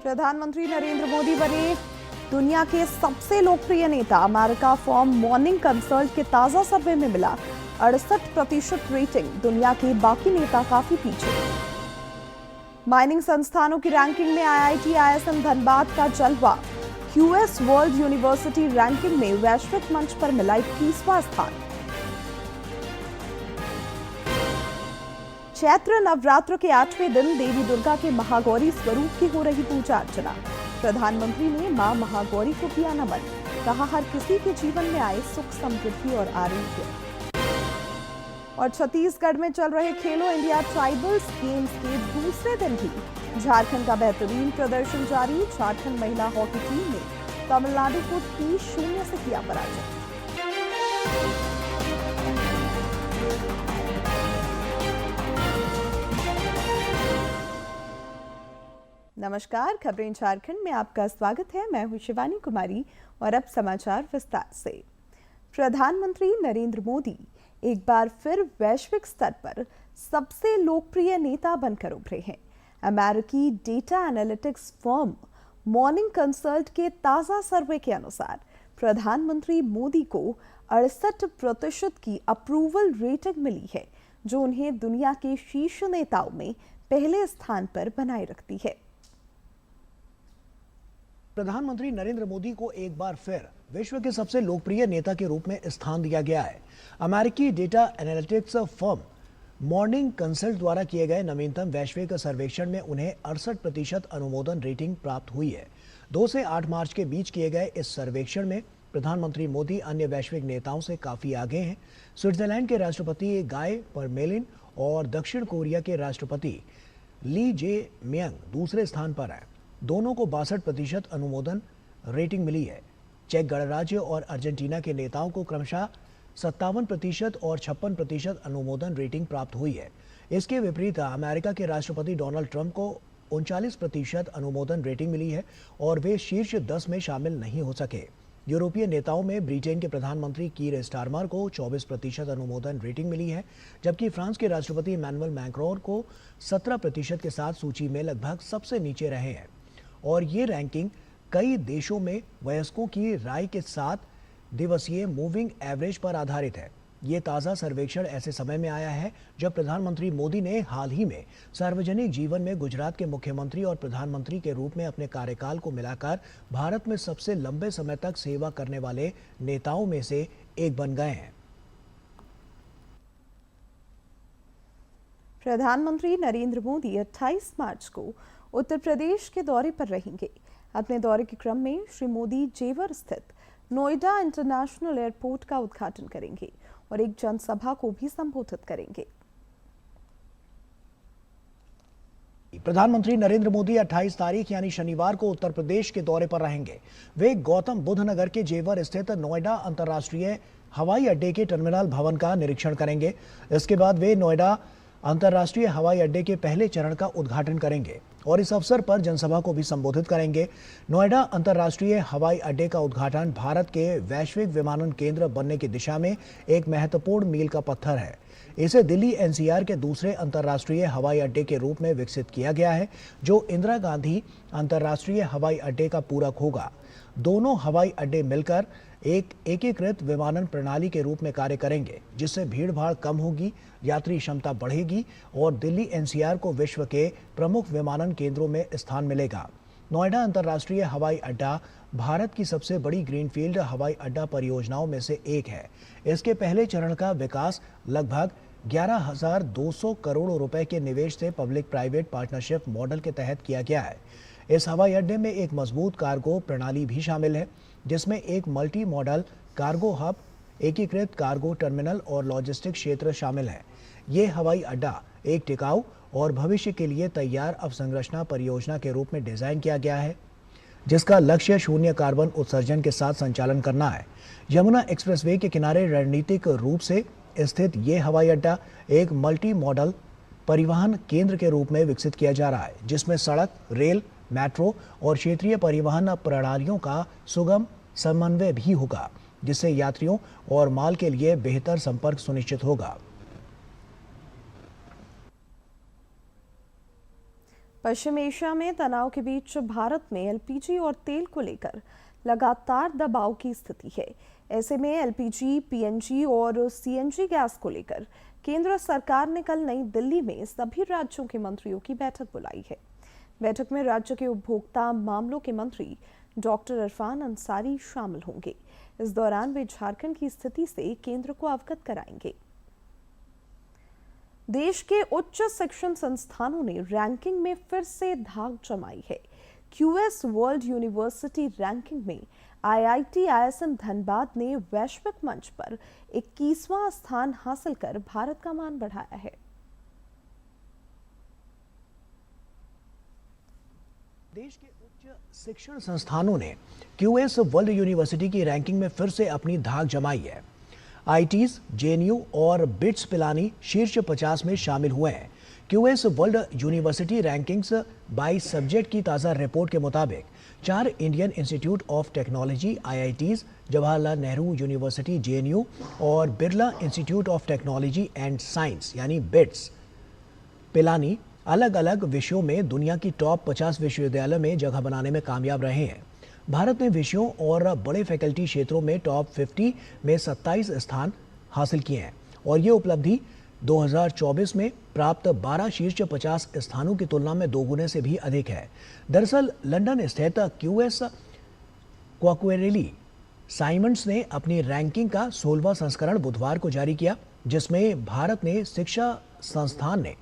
प्रधानमंत्री नरेंद्र मोदी बने दुनिया के सबसे लोकप्रिय नेता। अमेरिका फॉर्म मॉर्निंग कंसल्ट के ताजा सर्वे में मिला 68% रेटिंग। दुनिया के बाकी नेता काफी पीछे। माइनिंग संस्थानों की रैंकिंग में आईआईटी आईएसएम धनबाद का जलवा। क्यूएस वर्ल्ड यूनिवर्सिटी रैंकिंग में वैश्विक मंच पर मिला 21वां स्थान। चैत्र नवरात्र के 8वें दिन देवी दुर्गा के महागौरी स्वरूप की हो रही पूजा अर्चना। प्रधानमंत्री ने मां महागौरी को किया नमन। कहा हर किसी के जीवन में आए सुख समृद्धि और आरोग्य। और छत्तीसगढ़ में चल रहे खेलो इंडिया ट्राइबल्स गेम्स के दूसरे दिन भी झारखंड का बेहतरीन प्रदर्शन जारी। झारखंड महिला हॉकी टीम ने तमिलनाडु को 30-0 से किया पराजय। नमस्कार, खबरें झारखंड में आपका स्वागत है। मैं हूं शिवानी कुमारी और अब समाचार विस्तार से। प्रधानमंत्री नरेंद्र मोदी एक बार फिर वैश्विक स्तर पर सबसे लोकप्रिय नेता बनकर उभरे हैं। अमेरिकी data analytics firm morning consult के ताजा सर्वे के अनुसार प्रधानमंत्री मोदी को 68% की अप्रूवल रेटिंग मिली है, जो उन्हें दुनिया के शीर्ष नेताओं में पहले स्थान पर बनाए रखती है। प्रधानमंत्री नरेंद्र मोदी को एक बार फिर विश्व के सबसे लोकप्रिय नेता के रूप में स्थान दिया गया है। अमेरिकी data analytics firm morning consult द्वारा किए गए नवीनतम वैश्विक सर्वेक्षण में उन्हें 68% अनुमोदन रेटिंग प्राप्त हुई है। 2 से 8 मार्च के बीच किए गए इस सर्वेक्षण में प्रधानमंत्री मोदी अन्य वैश्विक नेताओं से काफी आगे हैं। स्विट्जरलैंड के राष्ट्रपति गाय परमेलिन और दक्षिण कोरिया के राष्ट्रपति ली जे मियांग दूसरे स्थान पर हैं। दोनों को 62% अनुमोदन रेटिंग मिली है। चेक गणराज्य और अर्जेंटीना के नेताओं को क्रमशः 57% और 56% अनुमोदन रेटिंग प्राप्त हुई है। इसके विपरीत अमेरिका के राष्ट्रपति डोनाल्ड ट्रंप को 39% अनुमोदन रेटिंग मिली है और वे शीर्ष 10 में शामिल नहीं हो सके। यूरोपीय नेताओं में ब्रिटेन के प्रधानमंत्री कीर स्टारमर को 24% अनुमोदन रेटिंग मिली है, जबकि फ्रांस के राष्ट्रपति इमैनुअल मैक्रोन को 17% के साथ सूची में लगभग सबसे नीचे रहे हैं। और ये रैंकिंग कई देशों में वयस्कों की राय के साथ दिवसीय मूविंग एवरेज पर आधारित है। ये ताज़ा सर्वेक्षण ऐसे समय में आया है जब प्रधानमंत्री मोदी ने हाल ही में सार्वजनिक जीवन में गुजरात के मुख्यमंत्री और प्रधानमंत्री के रूप में अपने कार्यकाल को मिलाकर भारत में सबसे लंबे समय तक सेवा करने वाले नेताओं में से एक बन गए हैं। प्रधानमंत्री नरेंद्र मोदी 28 मार्च को उत्तर प्रदेश के दौरे पर रहेंगे। अपने दौरे के क्रम में श्री मोदी जेवर स्थित नोएडा इंटरनेशनल एयरपोर्ट का उद्घाटन करेंगे और एक जनसभा को भी संबोधित करेंगे। प्रधानमंत्री नरेंद्र मोदी 28 तारीख यानी शनिवार को उत्तर प्रदेश के दौरे पर रहेंगे। वे गौतम बुद्ध नगर के जेवर स्थित नोएडा अंतर्राष्ट्रीय हवाई अड्डे के टर्मिनल भवन का निरीक्षण करेंगे। इसके बाद वे नोएडा अंतर्राष्ट्रीय हवाई अड्डे के पहले चरण का उद्घाटन करेंगे और इस अवसर पर जनसभा को भी संबोधित करेंगे। नोएडा अंतर्राष्ट्रीय हवाई अड्डे का उद्घाटन भारत के वैश्विक विमानन केंद्र बनने की दिशा में एक महत्वपूर्ण मील का पत्थर है। इसे दिल्ली एनसीआर के दूसरे अंतर्राष्ट्रीय हवाई अड्डे के रूप में विकसित किया गया है, जो इंदिरा गांधी अंतर्राष्ट्रीय हवाई अड्डे का पूरक होगा। दोनों हवाई अड्डे मिलकर एक एकीकृत विमानन प्रणाली के रूप में कार्य करेंगे, जिससे भीड़भाड़ कम होगी, यात्री क्षमता बढ़ेगी और दिल्ली एनसीआर को विश्व के प्रमुख विमानन केंद्रों में स्थान मिलेगा। नोएडा अंतर्राष्ट्रीय हवाई अड्डा भारत की सबसे बड़ी ग्रीनफील्ड हवाई अड्डा परियोजनाओं में से एक है। इसके पहले चरण का विकास लगभग 11,200 करोड़ रुपए के निवेश से पब्लिक प्राइवेट पार्टनरशिप मॉडल के तहत किया गया है। इस हवाई अड्डे में एक मजबूत कार्गो प्रणाली भी शामिल है, जिसमें एक मल्टी मॉडल कार्गो हब, एकीकृत कार्गो टर्मिनल और लॉजिस्टिक क्षेत्र शामिल है। ये हवाई अड्डा एक टिकाऊ और भविष्य के लिए तैयार अवसंरचना परियोजना के रूप में डिजाइन किया गया है, जिसका लक्ष्य शून्य कार्बन उत्सर्जन के साथ संचालन करना है। यमुना एक्सप्रेसवे के किनारे रणनीतिक रूप से स्थित ये हवाई अड्डा एक मल्टी मॉडल परिवहन केंद्र के रूप में विकसित किया जा रहा है, जिसमें सड़क, रेल, मेट्रो और क्षेत्रीय परिवहन प्रणालियों का सुगम समन्वय भी होगा, जिससे यात्रियों और माल के लिए बेहतर संपर्क सुनिश्चित होगा। पश्चिम एशिया में तनाव के बीच भारत में एलपीजी और तेल को लेकर लगातार दबाव की स्थिति है। ऐसे में एलपीजी, पीएनजी और सीएनजी गैस को लेकर केंद्र सरकार ने कल नई दिल्ली में सभी राज्यों के मंत्रियों की बैठक बुलाई है। बैठक में राज्य के उपभोक्ता मामलों के मंत्री डॉक्टर इरफान अंसारी शामिल होंगे। इस दौरान वे झारखंड की स्थिति से केंद्र को अवगत कराएंगे। देश के उच्च शिक्षण संस्थानों ने रैंकिंग में फिर से धाक जमाई है। क्यूएस वर्ल्ड यूनिवर्सिटी रैंकिंग में आईआईटी आईएसएम धनबाद ने वैश्विक मंच पर 21वां स्थान हासिल कर भारत का मान बढ़ाया है। देश के उच्च शिक्षण संस्थानों ने क्यूएस वर्ल्ड यूनिवर्सिटी की रैंकिंग में फिर से अपनी धाक जमाई है। आईटीज, जेएनयू और बिट्स पिलानी शीर्ष 50 में शामिल हुए हैं। QS World University Rankings 22 subject की ताज़ा रिपोर्ट के मुताबिक 4 Indian Institute of Technology IITs, Jawaharlal Nehru University JNU और Birla Institute of Technology and Science यानी बिट्स पिलानी अलग अलग विषयों में दुनिया की टॉप 50 विश्वविद्यालयों में जगह बनाने में कामयाब रहे हैं। भारत ने विषयों और बड़े फैकल्टी क्षेत्रों में टॉप 50 में 27 स्थान हासिल किए हैं और ये उपलब्धि 2024 में प्राप्त 12 शीर्ष 50 स्थानों की तुलना में दोगुने से भी अधिक है। दरअसल लंदन स्थित क्यूएस क्वाक्वेरेली साइमंड्स ने अपनी रैंकिंग का 16वां संस्करण बुधवार को जारी किया, जिसमें भारत ने शिक्षा संस्थान ने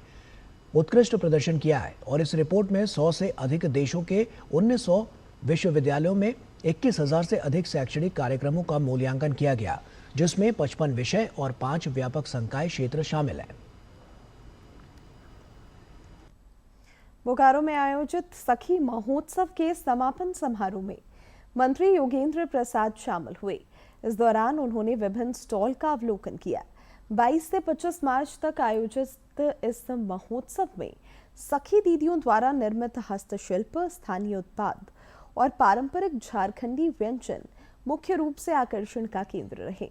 उत्कृष्ट प्रदर्शन किया है और इस रिपोर्ट में 100 से अधिक देशों के 1900 विश्वविद्यालयों में 21,000 से अधिक शैक्षणिक कार्यक्रमों का मूल्यांकन किया गया, जिसमें 55 विषय और 5 व्यापक संकाय क्षेत्र शामिल हैं। बोकारो में आयोजित सखी महोत्सव के समापन समारोह में मंत्री योगेंद्र प्रसाद शामिल हुए। इस दौरान उन्होंने विभिन्न स्टॉल का अवलोकन किया। 22 से 25 मार्च तक आयोजित इस महोत्सव में सखी दीदियों द्वारा निर्मित हस्तशिल्प, स्थानीय उत्पाद और पारंपरिक झारखंडी व्यंजन मुख्य रूप से आकर्षण का केंद्र रहे।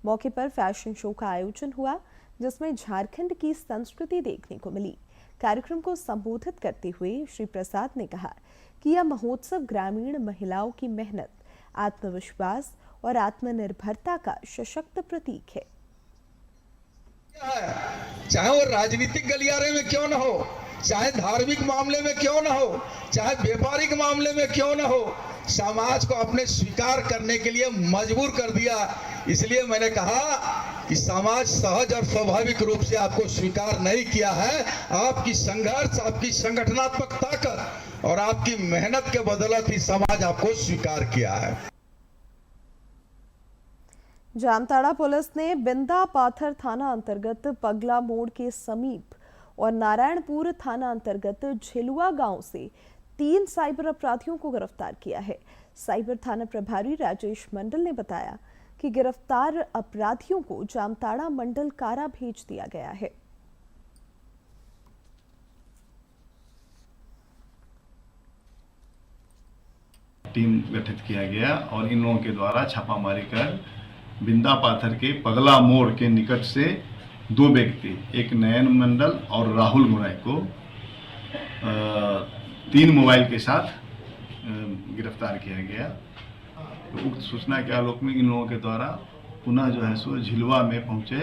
मौके पर फैशन शो का आयोजन हुआ, जिसमें झारखंड की संस्कृति देखने को मिली। कार्यक्रम को संबोधित करते हुए श्री प्रसाद ने कहा कि यह महोत्सव ग्रामीण महिलाओं की मेहनत, आत्मविश्वास और आत्मनिर्भरता का सशक्त प्रतीक है। चाहे वो राजनीतिक गलियारे में क्यों न हो, चाहे धार्मिक मामले में क्यों न हो, चाहे व्यापारिक मामले में क्यों न हो, समाज को अपने स्वीकार करने के लिए मजबूर कर दिया। इसलिए मैंने कहा कि समाज सहज और स्वाभाविक रूप से आपको स्वीकार नहीं किया है। आपकी संघर्ष, आपकी संगठनात्मक ताकत और आपकी मेहनत के बदौलत ही समाज आपको स्वीकार किया है। जामताड़ा पुलिस ने बिंदा पाथर थाना अंतर्गत पगला मोड़ के समीप और नारायणपुर थाना अंतर्गत झिलुआ गांव से 3 साइबर अपराधियों को गिरफ्तार किया है। साइबर थाना प्रभारी राजेश मंडल ने बताया कि गिरफ्तार अपराधियों को जामताड़ा मंडल कारा भेज दिया गया है। टीम गठित किया गया और इन लोगों के द्वारा छापामारी कर बिंदा पाथर के पगला मोड़ के निकट से 2 व्यक्ति, एक नयन मंडल और राहुल मुराय को 3 मोबाइल के साथ गिरफ्तार किया गया। तो उक्त सूचना के आलोक में इन लोगों के द्वारा पुनः जो है सो झिलवा में पहुंचे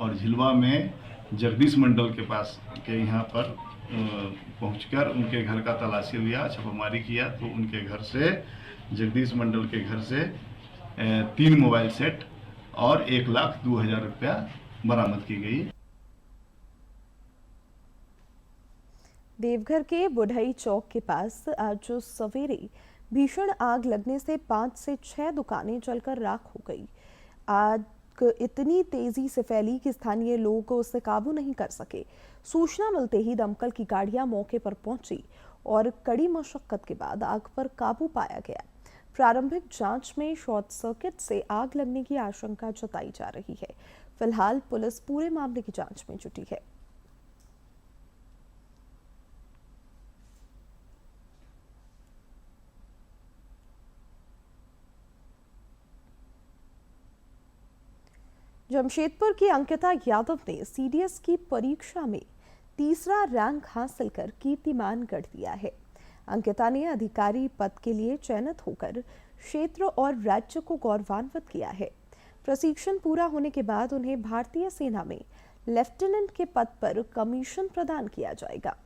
और झिलवा में जगदीश मंडल के पास के यहाँ पर पहुंचकर उनके घर का तलाशी लिया, छापामारी किया। तो उनके घर से, जगदीश मंडल के घर से 3 मोबाइल सेट और 1,02,000 रुपया बरामद की गई। देवघर के बुढ़ई चौक के पास आज सवेरे भीषण आग लगने से 5 से 6 दुकानें जलकर राख हो गई। आग इतनी तेजी से फैली कि स्थानीय लोग उसे काबू नहीं कर सके। सूचना मिलते ही दमकल की गाड़ियां मौके पर पहुंची और कड़ी मशक्कत के बाद आग पर काबू पाया गया। प्रारंभिक जांच में शॉर्ट सर्किट से आग लगने की आशंका जताई जा रही है। फिलहाल पुलिस पूरे मामले की जांच में जुटी है। जमशेदपुर की अंकिता यादव ने सीडीएस की परीक्षा में तीसरा रैंक हासिल कर कीर्तिमान गढ़ दिया है। अंकिता ने अधिकारी पद के लिए चयनित होकर क्षेत्र और राज्य को गौरवान्वित किया है। प्रशिक्षण पूरा होने के बाद उन्हें भारतीय सेना में लेफ्टिनेंट के पद पर कमीशन प्रदान किया जाएगा।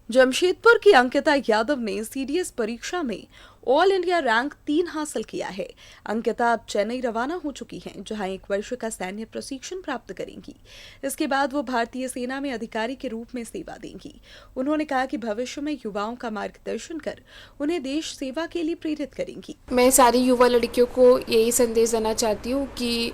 जमशेदपुर की अंकिता यादव ने सीडीएस परीक्षा में ऑल इंडिया रैंक 3 हासिल किया है। अंकिता अब चेन्नई रवाना हो चुकी हैं, जहां 1 वर्ष का सैन्य प्रशिक्षण प्राप्त करेंगी। इसके बाद वो भारतीय सेना में अधिकारी के रूप में सेवा देंगी। उन्होंने कहा कि भविष्य में युवाओं का मार्गदर्शन कर उन्हें देश सेवा के लिए प्रेरित करेंगी। मैं सारी युवा लड़कियों को यही संदेश देना चाहती हूँ कि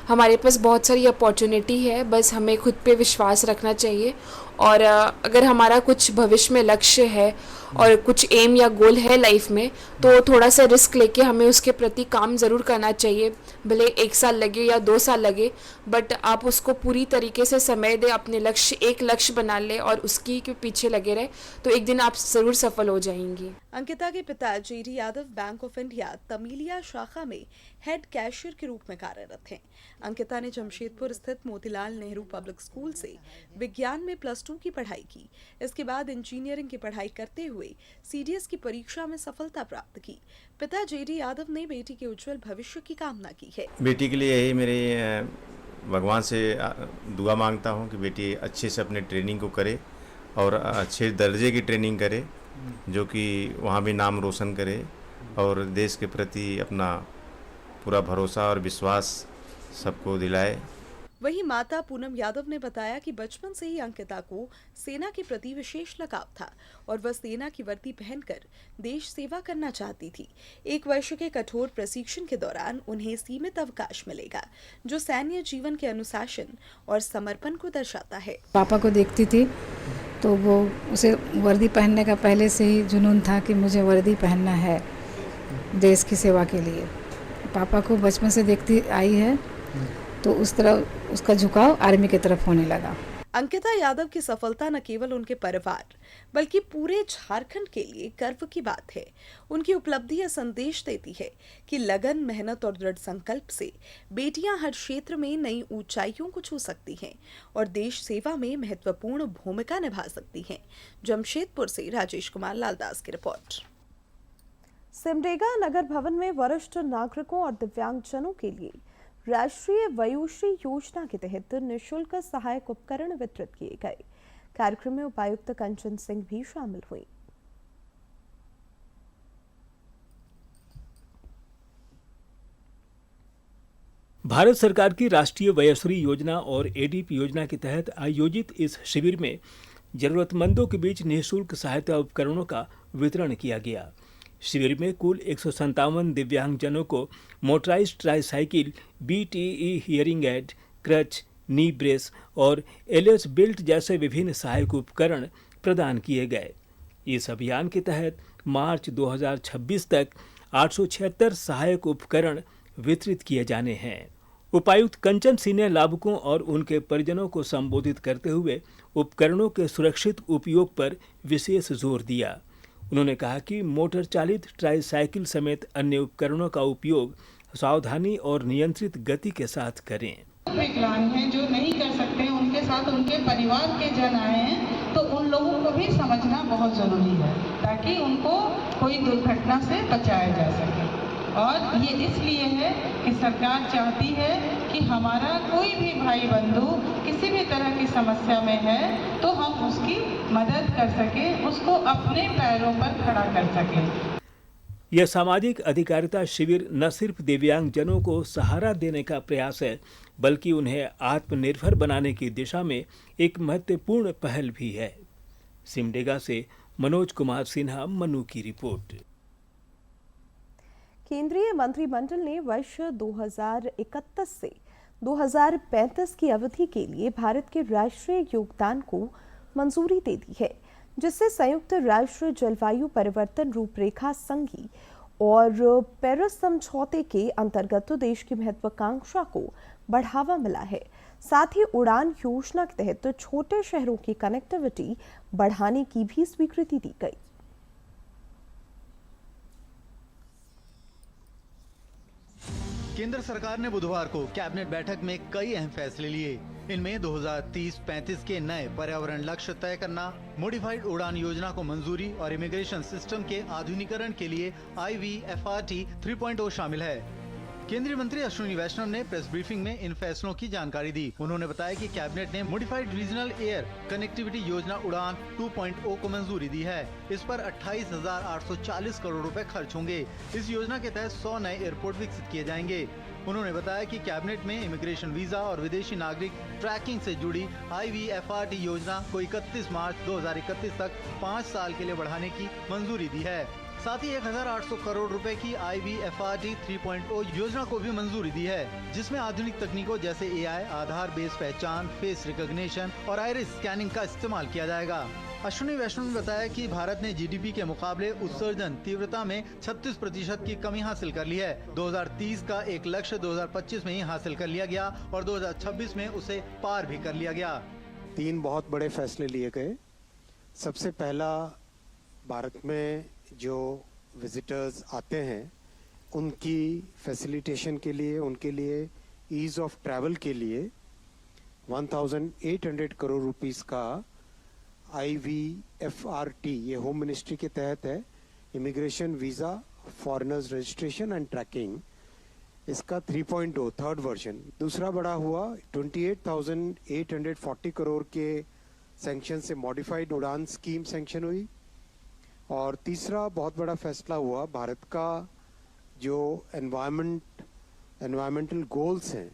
हमारे पास बहुत सारी अपॉर्चुनिटी है, बस हमें खुद पे विश्वास रखना चाहिए। और अगर हमारा कुछ भविष्य में लक्ष्य है और कुछ एम या गोल है लाइफ में, तो थोड़ा सा रिस्क लेके हमें उसके प्रति काम ज़रूर करना चाहिए। भले 1 साल लगे या 2 साल लगे, बट आप उसको पूरी तरीके से समय दें, अपने एक लक्ष्य बना लें और उसकी के पीछे लगे रहे, तो एक दिन आप ज़रूर सफल हो जाएंगी। अंकिता के पिता JD Yadav Bank of India Tamilia शाखा में हेड कैशियर के रूप में कार्यरत हैं। अंकिता ने जमशेदपुर स्थित मोतीलाल नेहरू पब्लिक स्कूल से विज्ञान में +2 की पढ़ाई की। इसके बाद इंजीनियरिंग की पढ़ाई करते हुए सीडीएस की परीक्षा में सफलता प्राप्त की। पिता जेडी यादव ने बेटी के उज्जवल भविष्य की कामना की है। बेटी के लिए यही मेरे भगवान से दुआ मांगता हूँ कि बेटी अच्छे से अपने ट्रेनिंग को करे और अच्छे दर्जे की ट्रेनिंग करे, जो कि वहाँ भी नाम रोशन करे और देश के प्रति अपना पूरा भरोसा और विश्वास सबको दिलाए। वहीं माता पूनम यादव ने बताया कि बचपन से ही अंकिता को सेना के प्रति विशेष लगाव था और वह सेना की वर्दी पहनकर देश सेवा करना चाहती थी। 1 वर्ष के कठोर प्रशिक्षण के दौरान उन्हें सीमित अवकाश मिलेगा, जो सैन्य जीवन के अनुशासन और समर्पण को दर्शाता है। पापा को देखती थी तो वो उसे वर्दी पहनने का पहले से ही जुनून था कि मुझे वर्दी पहनना है देश की सेवा के लिए। पापा को बचपन से देखती आई है तो उस तरह उसका झुकाव आर्मी की तरफ होने लगा। अंकिता यादव की सफलता न केवल उनके परिवार बल्कि पूरे झारखंड के लिए गर्व की बात है। उनकी उपलब्धि यह संदेश देती है कि लगन, मेहनत और दृढ़ संकल्प से बेटियां हर क्षेत्र में नई ऊंचाइयों को छू सकती हैं और देश सेवा में महत्वपूर्ण भूमिका निभा सकती हैं। जमशेदपुर से राजेश कुमार लालदास की रिपोर्ट। सिमडेगा नगर भवन में वरिष्ठ नागरिकों और दिव्यांगजनों के लिए राष्ट्रीय वयोश्री योजना के तहत निःशुल्क सहायक उपकरण वितरित किए गए। कार्यक्रम में उपायुक्त कंचन सिंह भी शामिल हुई। भारत सरकार की राष्ट्रीय वयोश्री योजना और एडीपी योजना के तहत आयोजित इस शिविर में जरूरतमंदों के बीच निःशुल्क सहायता उपकरणों का वितरण किया गया। शिविर में कुल 157 दिव्यांगजनों को motorized tricycle, BTE hearing aid, crutch, knee brace और एलएस बेल्ट जैसे विभिन्न सहायक उपकरण प्रदान किए गए। इस अभियान के तहत मार्च 2026 तक 876 सहायक उपकरण वितरित किए जाने हैं। उपायुक्त कंचन सिंह ने लाभुकों और उनके परिजनों को संबोधित करते हुए उपकरणों के सुरक्षित उपयोग पर विशेष जोर दिया। उन्होंने कहा कि मोटर चालित ट्राईसाइकिल समेत अन्य उपकरणों का उपयोग सावधानी और नियंत्रित गति के साथ करें। विकलांग हैं जो नहीं कर सकते हैं, उनके साथ उनके परिवार के जन आए हैं, तो उन लोगों को भी समझना बहुत जरूरी है ताकि उनको कोई दुर्घटना से बचाया जा सके। और ये इसलिए है कि सरकार चाहती है कि हमारा कोई भी भाई बंधु किसी भी तरह की समस्या में है तो हम उसकी मदद कर सकें, उसको अपने पैरों पर खड़ा कर सकें। यह सामाजिक अधिकारिता शिविर न सिर्फ दिव्यांगजनों को सहारा देने का प्रयास है, बल्कि उन्हें आत्मनिर्भर बनाने की दिशा में एक महत्वपूर्ण पहल भी है। सिमडेगा से मनोज कुमार सिन्हा, मनु की रिपोर्ट। केंद्रीय मंत्रिमंडल ने वर्ष 2031 से 2035 की अवधि के लिए भारत के राष्ट्रीय योगदान को मंजूरी दे दी है, जिससे संयुक्त राष्ट्र जलवायु परिवर्तन रूपरेखा संधि और पेरिस समझौते के अंतर्गत देश की महत्वाकांक्षा को बढ़ावा मिला है। साथ ही उड़ान योजना के तहत छोटे शहरों की कनेक्टिविटी बढ़ाने की भी स्वीकृति दी गई। केंद्र सरकार ने बुधवार को कैबिनेट बैठक में कई अहम फैसले लिए। इनमें 2030-35 के नए पर्यावरण लक्ष्य तय करना, मॉडिफाइड उड़ान योजना को मंजूरी और इमिग्रेशन सिस्टम के आधुनिकीकरण के लिए IVFRT 3.0 शामिल है। केंद्रीय मंत्री अश्विनी वैष्णव ने प्रेस ब्रीफिंग में इन फैसलों की जानकारी दी। उन्होंने बताया कि कैबिनेट ने मॉडिफाइड रीजनल एयर कनेक्टिविटी योजना उड़ान 2.0 को मंजूरी दी है। इस पर 28,840 करोड़ रुपए खर्च होंगे। इस योजना के तहत 100 नए एयरपोर्ट विकसित किए जाएंगे। उन्होंने बताया कि कैबिनेट में इमिग्रेशन वीजा और विदेशी नागरिक ट्रैकिंग से जुड़ी IVFRT योजना को 31 मार्च 2031 तक 5 साल के लिए बढ़ाने की मंजूरी दी है। साथ ही 1,800 करोड़ रुपए की IVFRT 3.0 योजना को भी मंजूरी दी है, जिसमें आधुनिक तकनीकों जैसे AI, आधार बेस पहचान, फेस रिकॉग्निशन और आइरिस स्कैनिंग का इस्तेमाल किया जाएगा। अश्विनी वैष्णव ने बताया कि भारत ने GDP के मुकाबले उत्सर्जन तीव्रता में 36% की कमी हासिल कर ली है। 2030 का एक लक्ष्य 2025 में ही हासिल कर लिया गया और 2026 में उसे पार भी कर लिया गया। 3 बहुत बड़े फैसले लिए गए। सबसे पहला, भारत में जो विजिटर्स आते हैं उनकी फैसिलिटेशन के लिए, उनके लिए ईज ऑफ ट्रैवल के लिए 1,800 करोड़ रुपीस का IVFRT, ये होम मिनिस्ट्री के तहत है, immigration visa foreigners registration and tracking, इसका 3.0 थर्ड वर्जन। दूसरा बड़ा हुआ 28,840 करोड़ के सैंक्शन से मॉडिफाइड उड़ान स्कीम सैंक्शन हुई। और तीसरा बहुत बड़ा फैसला हुआ, भारत का जो एनवायरमेंटल गोल्स हैं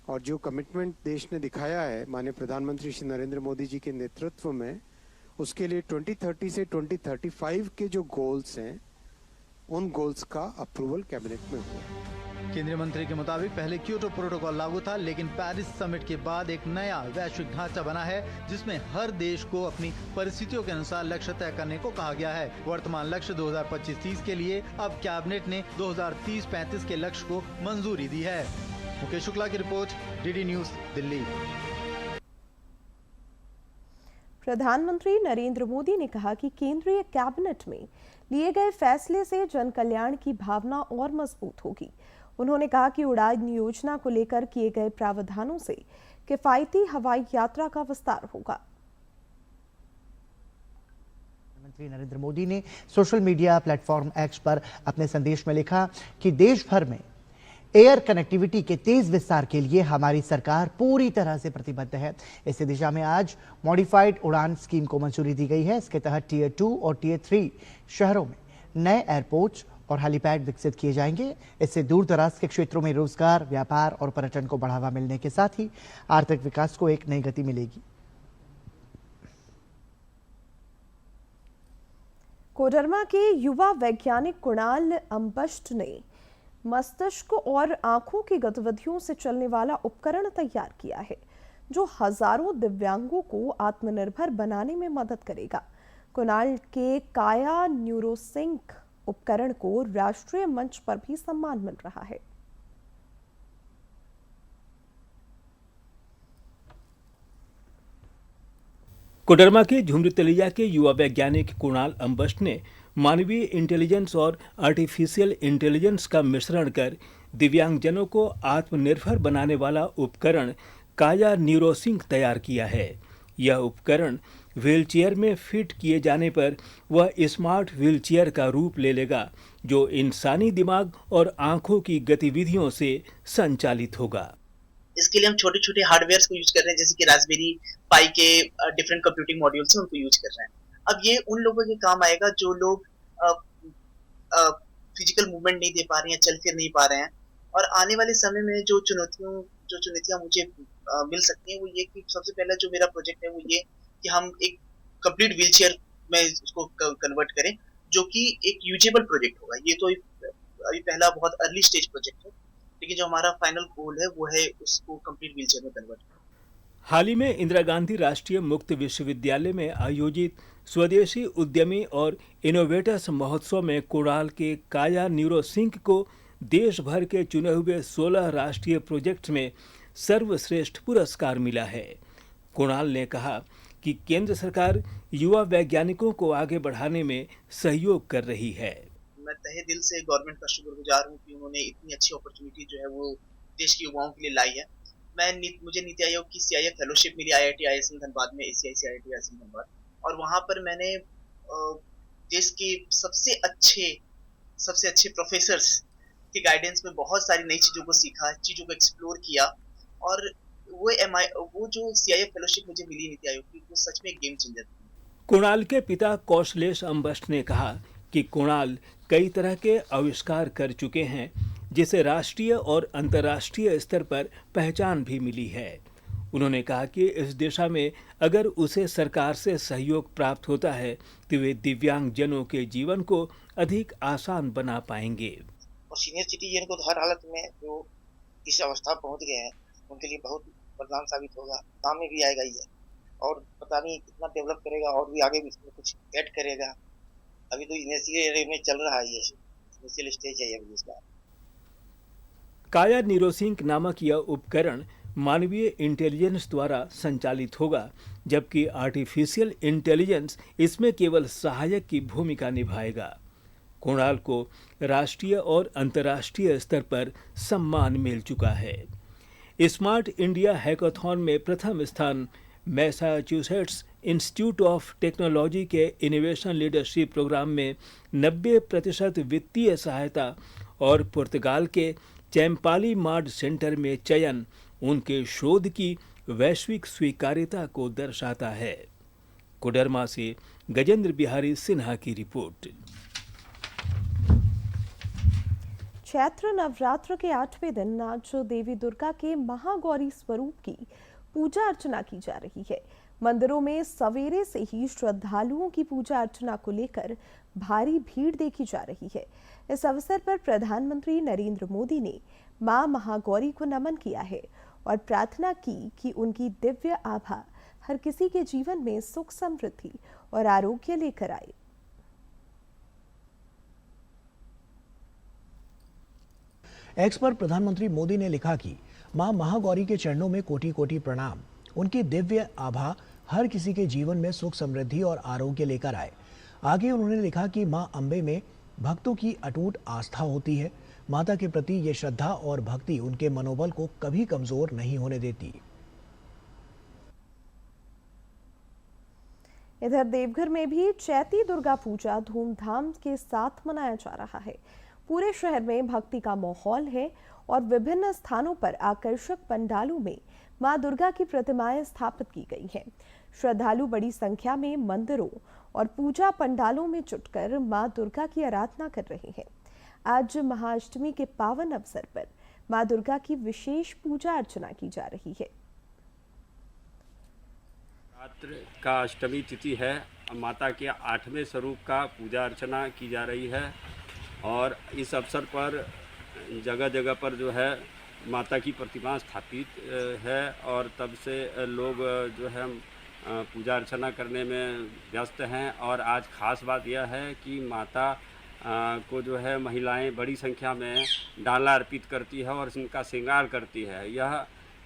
और जो कमिटमेंट देश ने दिखाया है माननीय प्रधानमंत्री श्री नरेंद्र मोदी जी के नेतृत्व में, उसके लिए 2030 से 2035 के जो गोल्स हैं उन गोल्स का अप्रूवल कैबिनेट में हुआ। केंद्रीय मंत्री के मुताबिक पहले क्योटो प्रोटोकॉल लागू था, लेकिन पेरिस समिट के बाद एक नया वैश्विक ढांचा बना है, जिसमें हर देश को अपनी परिस्थितियों के अनुसार लक्ष्य तय करने को कहा गया है। वर्तमान लक्ष्य 2025-30 के लिए अब कैबिनेट ने 2030-35 के लक्ष्य को मंजूरी दी है। मुकेश शुक्ला की रिपोर्ट, DD न्यूज, दिल्ली। प्रधानमंत्री नरेंद्र मोदी ने कहा कि केंद्रीय कैबिनेट में लिए गए फैसले से जन कल्याण की भावना और मजबूत होगी। उन्होंने कहा कि उड़ान योजना को लेकर किए गए प्रावधानों से किफायती हवाई यात्रा का विस्तार होगा। प्रधानमंत्री नरेंद्र मोदी ने सोशल मीडिया प्लेटफॉर्म X पर अपने संदेश में लिखा कि देश भर में एयर कनेक्टिविटी के तेज विस्तार के लिए हमारी सरकार पूरी तरह से प्रतिबद्ध है। इसी दिशा में आज मॉडिफाइड उड़ान स्कीम को मंजूरी दी गई है। इसके तहत टियर 2 और टियर 3 शहरों में नए एयरपोर्ट और हेलीपैड विकसित किए जाएंगे। इससे दूर दराज के क्षेत्रों में रोजगार, व्यापार और पर्यटन को बढ़ावा मिलने के साथ ही आर्थिक विकास को एक नई गति मिलेगी। कोडरमा के युवा वैज्ञानिक कुणाल अम्बष्ट ने मस्तिष्क और आंखों की गतिविधियों से चलने वाला उपकरण तैयार किया है, जो हजारों दिव्यांगों को आत्मनिर्भर बनाने में मदद करेगा। कुणाल के काया न्यूरोसिंक उपकरण को राष्ट्रीय मंच पर भी सम्मान मिल रहा है। कोडरमा के झुमरीतलिया के युवा वैज्ञानिक कुणाल अम्बष्ट ने मानवीय इंटेलिजेंस और आर्टिफिशियल इंटेलिजेंस का मिश्रण कर दिव्यांगजनों को आत्मनिर्भर बनाने वाला उपकरण काया न्यूरोसिंक तैयार किया है। यह उपकरण व्हीलचेयर में फिट किए जाने पर वह स्मार्ट व्हीलचेयर का रूप ले लेगा, जो इंसानी दिमाग और आंखों की गतिविधियों से संचालित होगा। इसके लिए हम छोटे छोटे हार्डवेयर को यूज कर रहे हैं, जैसे कि रास्पबेरी पाई के डिफरेंट कंप्यूटिंग मॉड्यूल्स हैं, उनको यूज कर रहे हैं। अब ये उन लोगों के काम आएगा जो लोग फिजिकल मूवमेंट नहीं दे पा रहे हैं, चल फिर नहीं पा रहे हैं। और आने वाले समय में जो चुनौतियां मुझे मिल सकती हैं, वो ये कि सबसे पहला जो मेरा प्रोजेक्ट है वो ये कि हम एक कंप्लीट व्हीलचेयर में इसको कन्वर्ट करें, जो कि एक यूजेबल प्रोजेक्ट होगा। ये तो अभी पहला बहुत अर्ली स्टेज प्रोजेक्ट है, लेकिन जो हमारा फाइनल गोल है वो है उसको कंप्लीट व्हीलचेयर में कन्वर्ट करना। हाल ही में इंदिरा गांधी राष्ट्रीय मुक्त विश्वविद्यालय में आयोजित स्वदेशी उद्यमी और इनोवेटर्स महोत्सव में कुणाल के काया न्यूरोसिंक को देश भर के चुने हुए 16 राष्ट्रीय प्रोजेक्ट्स में सर्वश्रेष्ठ पुरस्कार मिला है। कुणाल ने कहा कि केंद्र सरकार युवा वैज्ञानिकों को आगे बढ़ाने में सहयोग कर रही है। मैं तहे दिल से गवर्नमेंट का शुक्रगुजार हूँ कि उन्होंने इतनी अच्छी अपॉर्चुनिटी जो है वो देश के युवाओं के लिए लाई है। मुझे नीति आयोग की CIF फेलोशिप मिली IIT ISM धनबाद में, ACIC IIT ISM धनबाद, और वहाँ पर मैंने देश के सबसे अच्छे प्रोफेसर्स के गाइडेंस में बहुत सारी नई चीज़ों को सीखा, चीज़ों को एक्सप्लोर किया, और वो जो CIF फेलोशिप मुझे मिली नीति आयोग की, वो सच में एक गेम चेंजर थी। कुणाल के पिता कौशलेश अंबस्ट ने कहा कि कुणाल कई तरह के आविष्कार कर चुके हैं जिसे राष्ट्रीय और अंतर्राष्ट्रीय स्तर पर पहचान भी मिली है। उन्होंने कहा कि इस दिशा में अगर उसे सरकार से सहयोग प्राप्त होता है तो वे दिव्यांग जनों के जीवन को अधिक आसान बना पाएंगे। और सीनियर सिटीजन को हर हालत में जो इस अवस्था पहुंच गए हैं उनके लिए बहुत वरदान साबित होगा, काम में भी आएगा ये, और पता नहीं कितना डेवलप करेगा और भी आगे भी इसमें कुछ ऐड करेगा। अभी तो इनिशियल में चल रहा है, ये इनिशियल स्टेज है अभी इसका। काया न्यूरोसिंक नामक यह उपकरण मानवीय इंटेलिजेंस द्वारा संचालित होगा, जबकि आर्टिफिशियल इंटेलिजेंस इसमें केवल सहायक की भूमिका निभाएगा। कुणाल को राष्ट्रीय और अंतर्राष्ट्रीय स्तर पर सम्मान मिल चुका है। स्मार्ट इंडिया हैकाथॉन में प्रथम स्थान मैसाचुसेट्स इंस्टीट्यूट ऑफ टेक्नोलॉजी के इनोवेशन लीडरशिप प्रोग्राम में 90% वित्तीय सहायता और पुर्तगाल के चैम्पाली मार्ड सेंटर में चयन उनके शोध की वैश्विक स्वीकार्यता को दर्शाता है। कोडरमा से गजेंद्र बिहारी सिन्हा की रिपोर्ट। चैत्र नवरात्र के 8वें दिन आज देवी दुर्गा के महागौरी स्वरूप की पूजा अर्चना की जा रही है। मंदिरों में सवेरे से ही श्रद्धालुओं की पूजा अर्चना को लेकर भारी भीड़ देखी जा रही है। इस अवसर पर प्रधानमंत्री नरेंद्र मोदी ने मां महागौरी को नमन किया है और प्रार्थना की कि उनकी दिव्य आभा हर किसी के जीवन में सुख, समृद्धि और आरोग्य लेकर आए। एक्स पर प्रधानमंत्री मोदी ने लिखा कि मां महागौरी के चरणों में कोटि कोटि प्रणाम। उनकी दिव्य आभा हर किसी के जीवन में सुख, समृद्धि और आरोग्य लेकर आए। आगे उन्होंने लिखा कि मां अंबे में भक्तों की अटूट आस्था होती है। माता के प्रति ये श्रद्धा और भक्ति उनके मनोबल को कभी कमजोर नहीं होने देती। इधर देवघर में भी चैती दुर्गा पूजा धूमधाम के साथ मनाया जा रहा है। पूरे शहर में भक्ति का माहौल है और विभिन्न स्थानों पर आकर्षक पंडालों में मां दुर्गा की प्रतिमाएं स्थापित की गई हैं। श्रद्धालु बड़ी संख्या में मंदिरों और पूजा पंडालों में जुटकर मां दुर्गा की आराधना कर रहे हैं। आज महाअष्टमी के पावन अवसर पर मां दुर्गा की विशेष पूजा अर्चना की जा रही है। रात्र का अष्टमी तिथि है। माता के 8वें स्वरूप का पूजा अर्चना की जा रही है और इस अवसर पर जगह जगह पर जो है माता की प्रतिमा स्थापित है और तब से लोग जो है पूजा अर्चना करने में व्यस्त हैं। और आज ख़ास बात यह है कि माता को जो है महिलाएं बड़ी संख्या में डाला अर्पित करती है और इनका श्रृंगार करती है। यह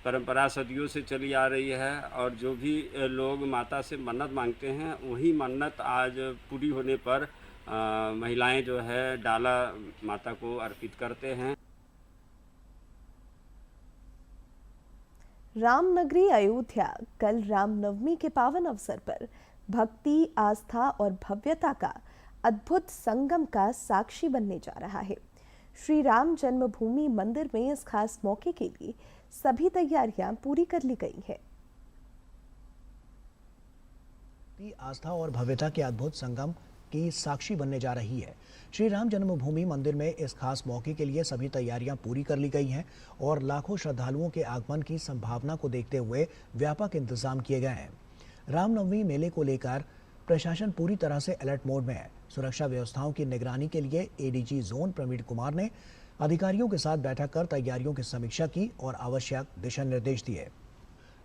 परंपरा सदियों से चली आ रही है और जो भी लोग माता से मन्नत मांगते हैं वही मन्नत आज पूरी होने पर महिलाएं जो है डाला माता को अर्पित करते हैं। रामनगरी अयोध्या कल रामनवमी के पावन अवसर पर भक्ति, आस्था और भव्यता का अद्भुत संगम का साक्षी बनने जा रहा है। श्री राम जन्मभूमि मंदिर में इस खास मौके के लिए सभी तैयारियां पूरी कर ली गई हैं। आस्था और भव्यता के अद्भुत संगम की साक्षी बनने जा रही है। श्री राम जन्मभूमि मंदिर में इस खास मौके के लिए सभी तैयारियां पूरी कर ली गई हैं और लाखों श्रद्धालुओं के आगमन की संभावना को देखते हुए व्यापक इंतजाम किए गए हैं। रामनवमी मेले को लेकर प्रशासन पूरी तरह से अलर्ट मोड में है। सुरक्षा व्यवस्थाओं की निगरानी के लिए एडीजी जोन प्रवीण कुमार ने अधिकारियों के साथ बैठक कर तैयारियों की समीक्षा की और आवश्यक दिशा निर्देश दिए।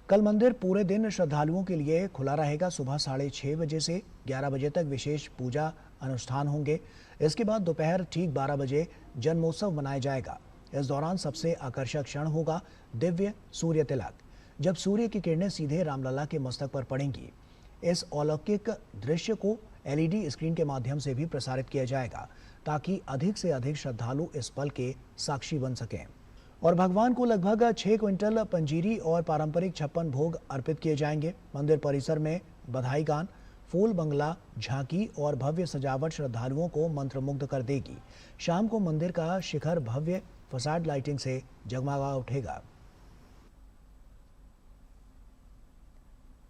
कल मंदिर पूरे दिन श्रद्धालुओं के लिए खुला रहेगा। सुबह 6:30 बजे से 11 बजे तक विशेष पूजा अनुष्ठान होंगे। इसके बाद दोपहर ठीक 12 बजे जन्मोत्सव मनाया जाएगा। इस दौरान सबसे आकर्षक क्षण होगा दिव्य सूर्य तिलक, जब सूर्य की किरणें सीधे रामलला के मस्तक पर पड़ेंगी। इस अलौकिक दृश्य को LED स्क्रीन के माध्यम से भी प्रसारित किया जाएगा, ताकि अधिक से अधिक श्रद्धालु इस पल के साक्षी बन सकें। और भगवान को लगभग 6 क्विंटल पंजीरी और पारंपरिक 56 भोग अर्पित किए जाएंगे। मंदिर परिसर में बधाई गान, फूल बंगला, झांकी और भव्य सजावट श्रद्धालुओं को मंत्रमुग्ध कर देगी। शाम को मंदिर का शिखर भव्य फसाड लाइटिंग से जगमगा उठेगा।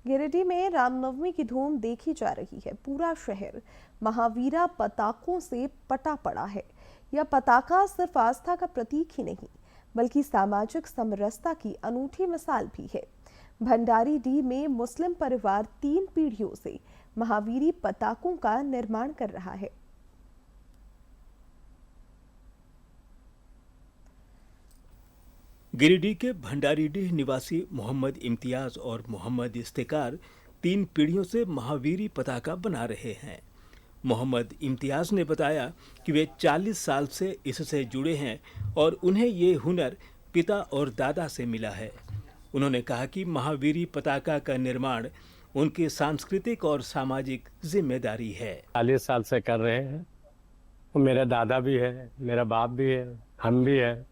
गिरिडीह में रामनवमी की धूम देखी जा रही है। पूरा शहर महावीरा पताकों से पटा पड़ा है। यह पताका सिर्फ आस्था का प्रतीक ही नहीं, बल्कि सामाजिक समरसता की अनूठी मिसाल भी है। भंडारीडीह में मुस्लिम परिवार 3 पीढ़ियों से महावीरी पताकों का निर्माण कर रहा है। गिरिडीह के भंडारीडीह निवासी मोहम्मद इम्तियाज और मोहम्मद इस्तेकार 3 पीढ़ियों से महावीरी पताका बना रहे हैं। मोहम्मद इम्तियाज ने बताया कि वे 40 साल से इससे जुड़े हैं और उन्हें ये हुनर पिता और दादा से मिला है। उन्होंने कहा कि महावीरी पताका का निर्माण उनकी सांस्कृतिक और सामाजिक जिम्मेदारी है। 40 साल से कर रहे हैं। मेरे दादा भी है, मेरा बाप भी है, हम भी है,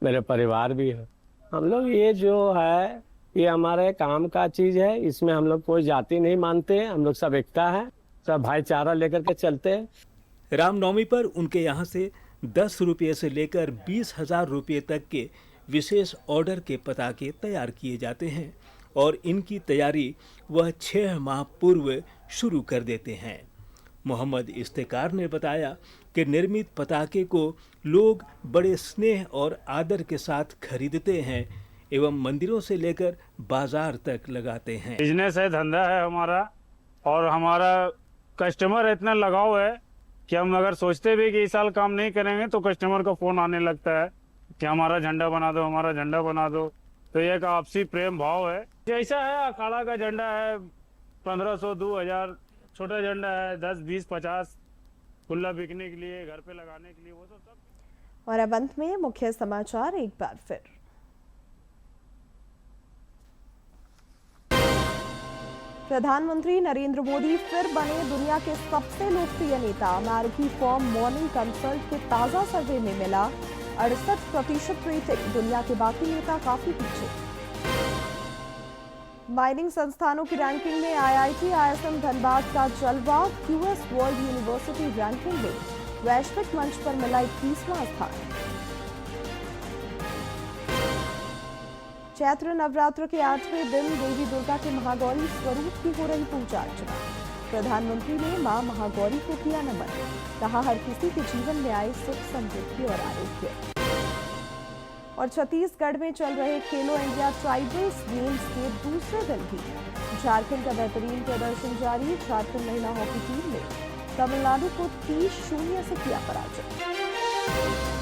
मेरे परिवार भी है। हम लोग ये जो है ये हमारे काम का चीज है। इसमें हम लोग कोई जाति नहीं मानते, हम लोग सब एकता है, सब भाईचारा लेकर के चलते हैं। रामनवमी पर उनके यहाँ से 10 रुपये से लेकर 20,000 रुपये तक के विशेष ऑर्डर के पताके तैयार किए जाते हैं और इनकी तैयारी वह 6 माह पूर्व शुरू कर देते हैं। मोहम्मद इस्तेकार ने बताया कि निर्मित पताके को लोग बड़े स्नेह और आदर के साथ खरीदते हैं एवं मंदिरों से लेकर बाजार तक लगाते हैं। बिजनेस है, धंधा है हमारा, और हमारा कस्टमर इतना लगाव है कि हम अगर सोचते भी कि इस साल काम नहीं करेंगे तो कस्टमर का फोन आने लगता है कि हमारा झंडा बना दो, हमारा झंडा बना दो। तो ये एक आपसी प्रेम भाव है। जैसा है अखाड़ा का झंडा है 1500, 2000, छोटा झंडा है 10, 20, 50 खुला बिकने के लिए, घर पे लगाने के लिए, वो तो सब। और अब अंत में मुख्य समाचार एक बार फिर। प्रधानमंत्री नरेंद्र मोदी फिर बने दुनिया के सबसे लोकप्रिय नेता। मैरथी फॉर्म मॉर्निंग कंसल्ट के ताजा सर्वे में मिला 68% रेटिंग। दुनिया के बाकी नेता काफी पीछे। माइनिंग संस्थानों की रैंकिंग में IIT ISM धनबाद का जलवा। QS वर्ल्ड यूनिवर्सिटी रैंकिंग में वैश्विक मंच पर मिला 21वां स्थान। चैत्र नवरात्र के 8वें दिन देवी दुर्गा के महागौरी स्वरूप की हो रही पूजा अर्चना। प्रधानमंत्री ने मां महागौरी को किया नमन। कहा हर किसी के जीवन में आए सुख, समृद्धि और आरोग्य। और छत्तीसगढ़ में चल रहे खेलो इंडिया ट्राइबल्स गेम्स के दूसरे दिन भी झारखंड का बेहतरीन प्रदर्शन जारी। झारखंड महिला हॉकी टीम ने तमिलनाडु को 30-0 से किया पराजित।